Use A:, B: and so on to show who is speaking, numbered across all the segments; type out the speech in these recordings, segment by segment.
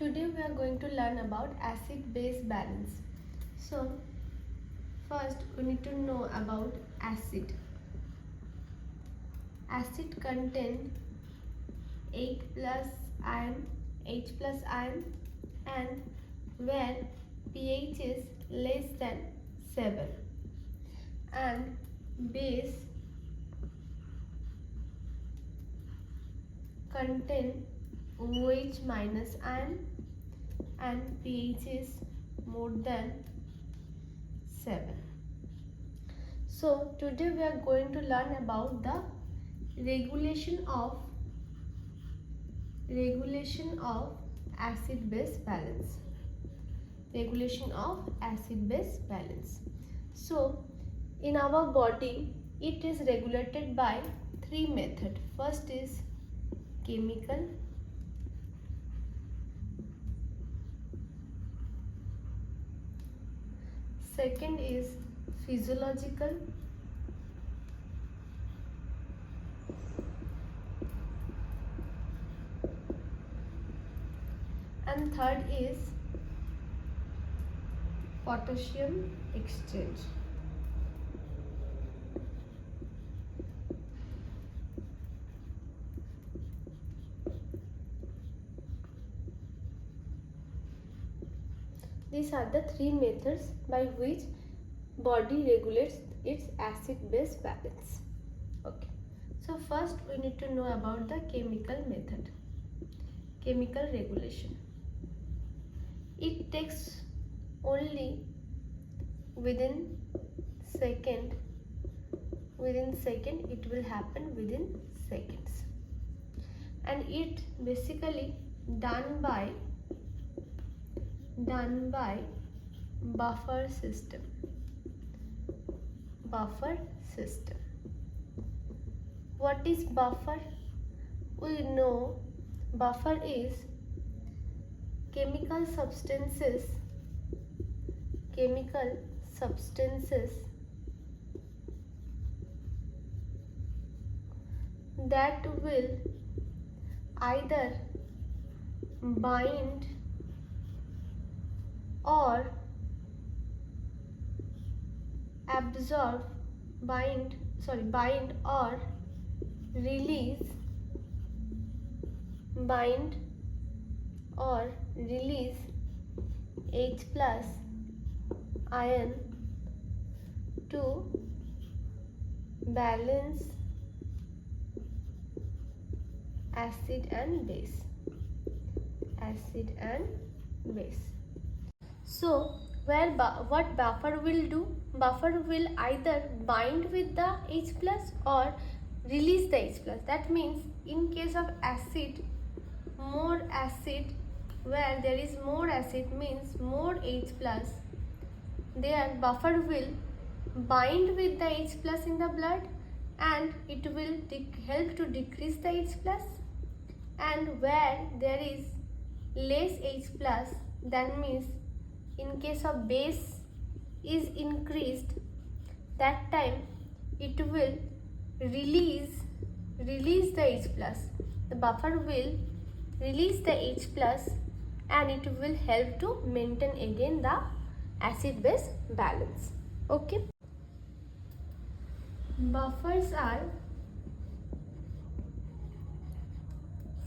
A: Today we are going to learn about acid-base balance. So first we need to know about acid. Acid contain 8 plus ion, H plus ion, and where pH is less than 7, and base contain OH minus ion and pH is more than 7. So today we are going to learn about the regulation of acid-base balance. Regulation of acid-base balance. So in our body it is regulated by 3 methods. First is chemical, second is physiological, and third is potassium exchange. These are the 3 methods by which body regulates its acid-base balance. Okay. So first we need to know about the chemical method. Chemical regulation. It takes only within second. It will happen within seconds. And it basically done by buffer system. What is buffer? We know buffer is chemical substances that will either bind or bind or release H plus ion to balance acid and base. So what buffer will do? Buffer will either bind with the H plus or release the H plus. That means in case of acid, more acid, where there is more acid means more H plus, there buffer will bind with the H plus in the blood and it will help to decrease the H plus, and where there is less H plus, that means in case of base is increased, that time it will release the H plus. The buffer will release the H plus and it will help to maintain again the acid-base balance. Okay. Buffers are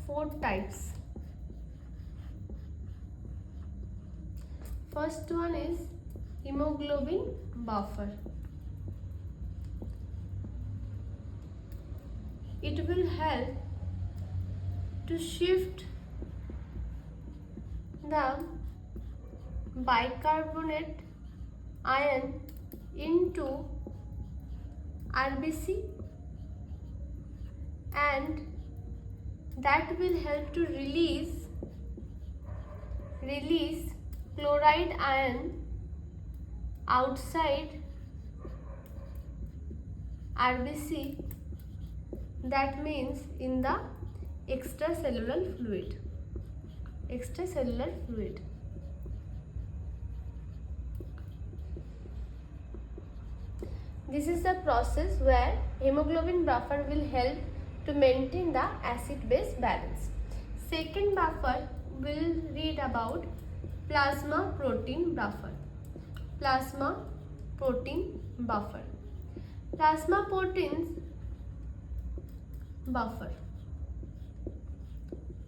A: 4 types. First one is hemoglobin buffer. It will help to shift the bicarbonate ion into RBC, and that will help to release chloride ion outside RBC, that means in the extracellular fluid. This is the process where hemoglobin buffer will help to maintain the acid-base balance. Second buffer will read about plasma protein buffer. Plasma protein buffer. Plasma proteins buffer.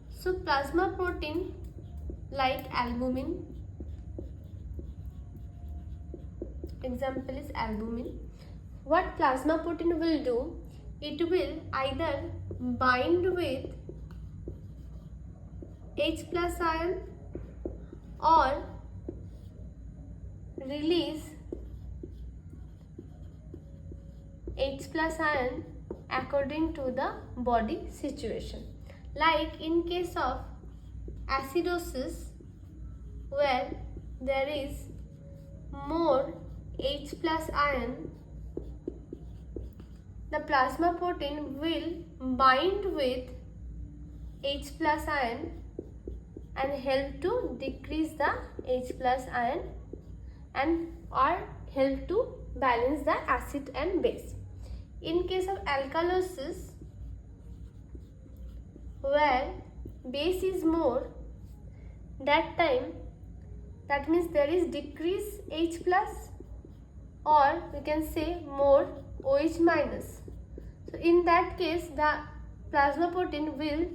A: So plasma protein like albumin, example is albumin. What plasma protein will do? It will either bind with H plus ion or release H plus ion according to the body situation. Like in case of acidosis, where there is more H plus ion, the plasma protein will bind with H plus ion and help to decrease the H plus ion and or help to balance the acid and base. In case of alkalosis, where base is more, that means there is decrease H plus, or we can say more OH minus. So in that case, the plasma protein will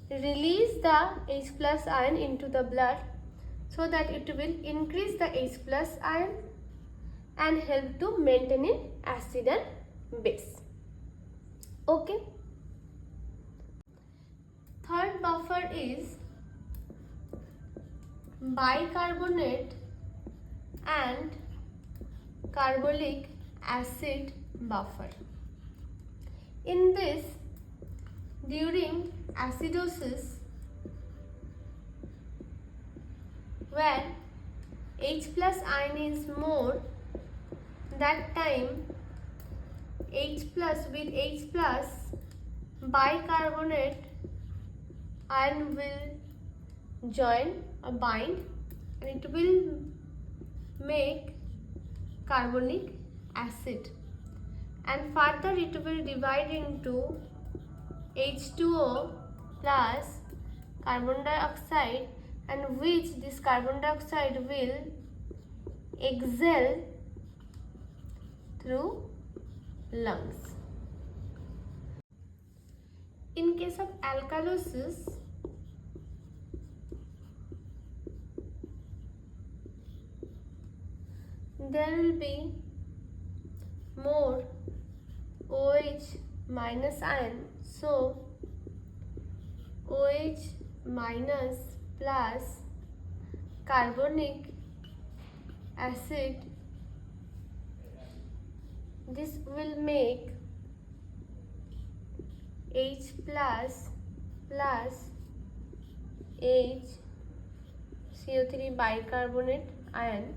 A: release the H plus ion into the blood so that it will increase the H plus ion and help to maintain in acid and base. Okay. Third buffer is bicarbonate and carbolic acid buffer. In this, during acidosis, where H plus ion is more, that time H plus with H plus bicarbonate ion will join or bind and it will make carbonic acid, and further it will divide into H2O plus carbon dioxide, and which this carbon dioxide will exhale through lungs. In case of alkalosis, there will be more OH minus ion, so OH minus plus carbonic acid, this will make H plus plus H CO3 bicarbonate ion,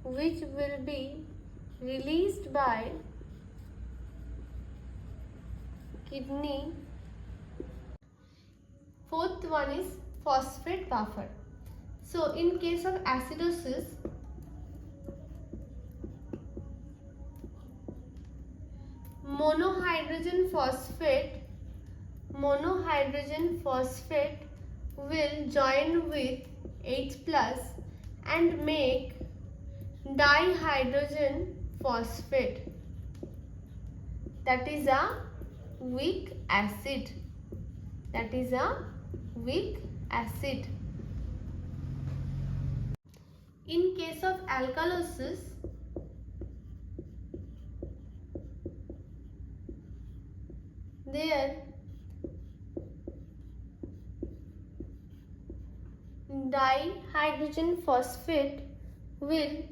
A: which will be released by kidney. Fourth one is phosphate buffer. So in case of acidosis, monohydrogen phosphate will join with H plus and make dihydrogen phosphate, that is a weak acid. In case of alkalosis, there dihydrogen phosphate will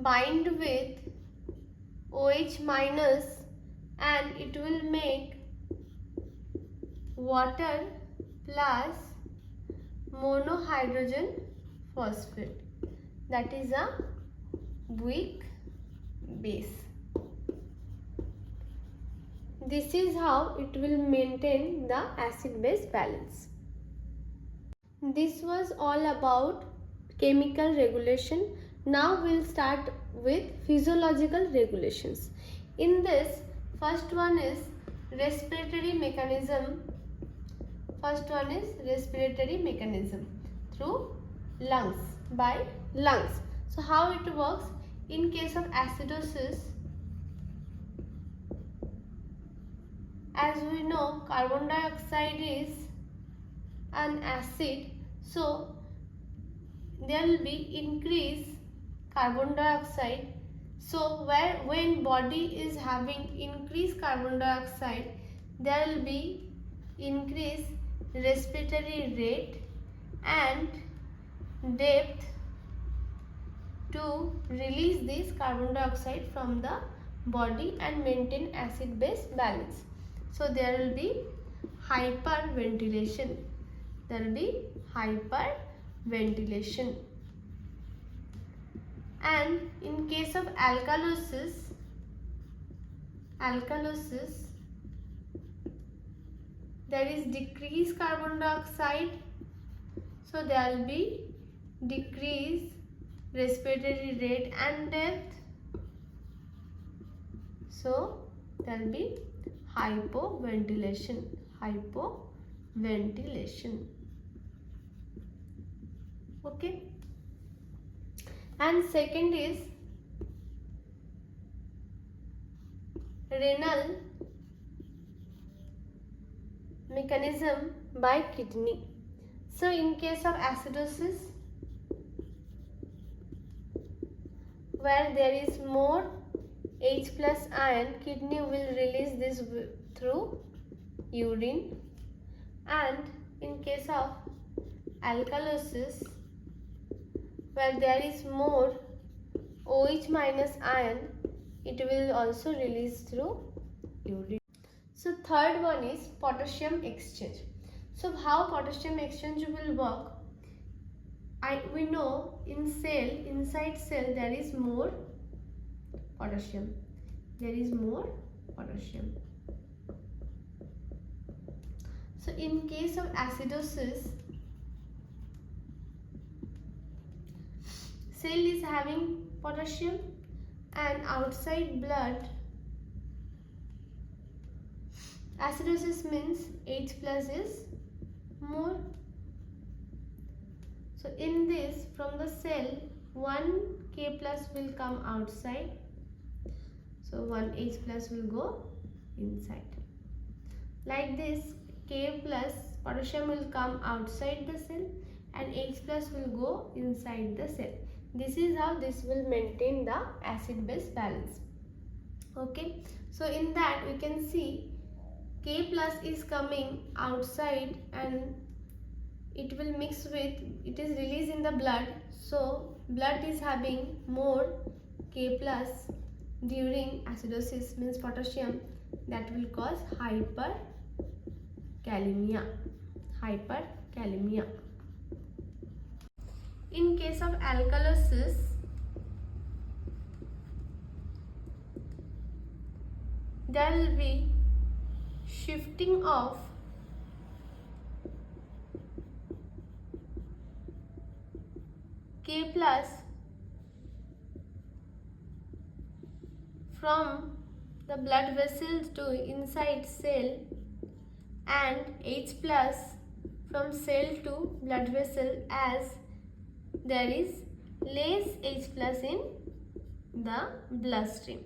A: bind with OH minus and it will make water plus monohydrogen phosphate, that is a weak base. This is how it will maintain the acid-base balance. This was all about chemical regulation. Now we'll start with physiological regulations. In this, first one is respiratory mechanism. First one is respiratory mechanism through lungs, by lungs. So how it works? In case of acidosis, as we know, carbon dioxide is an acid, so there will be increase carbon dioxide. So when body is having increased carbon dioxide, there will be increase respiratory rate and depth to release this carbon dioxide from the body and maintain acid base balance. So there will be hyperventilation. There will be hyperventilation. And in case of alkalosis, there is decreased carbon dioxide, so there will be decreased respiratory rate and depth, so there will be hypoventilation. Okay. And second is renal mechanism by kidney. So in case of acidosis, where there is more H plus ion, kidney will release this through urine. And in case of alkalosis, where there is more OH minus ion, it will also release through urine. So third one is potassium exchange. So how potassium exchange will work? We know inside cell there is more potassium. So in case of acidosis, cell is having potassium and outside blood, acidosis means H plus is more. So in this, from the cell, 1 K plus will come outside, so 1 H plus will go inside. Like this, K plus potassium will come outside the cell and H plus will go inside the cell. This is how this will maintain the acid base balance. Okay, so in that we can see K plus is coming outside and it will mix with, it is released in the blood, so blood is having more K plus during acidosis, means potassium, that will cause hyperkalemia. In case of alkalosis, there will be shifting of K plus from the blood vessels to inside cell and H plus from cell to blood vessel, as there is less H plus in the bloodstream.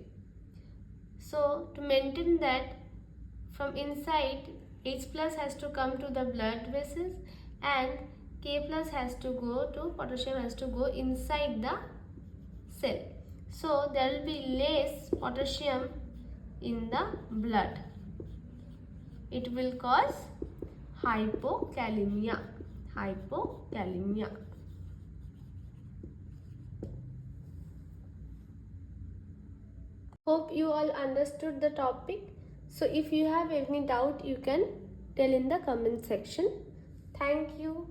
A: So to maintain that, from inside H plus has to come to the blood vessels and K plus has to go to, potassium has to go inside the cell. So there will be less potassium in the blood. It will cause hypokalemia. Hope you all understood the topic. So if you have any doubt, you can tell in the comment section. Thank you.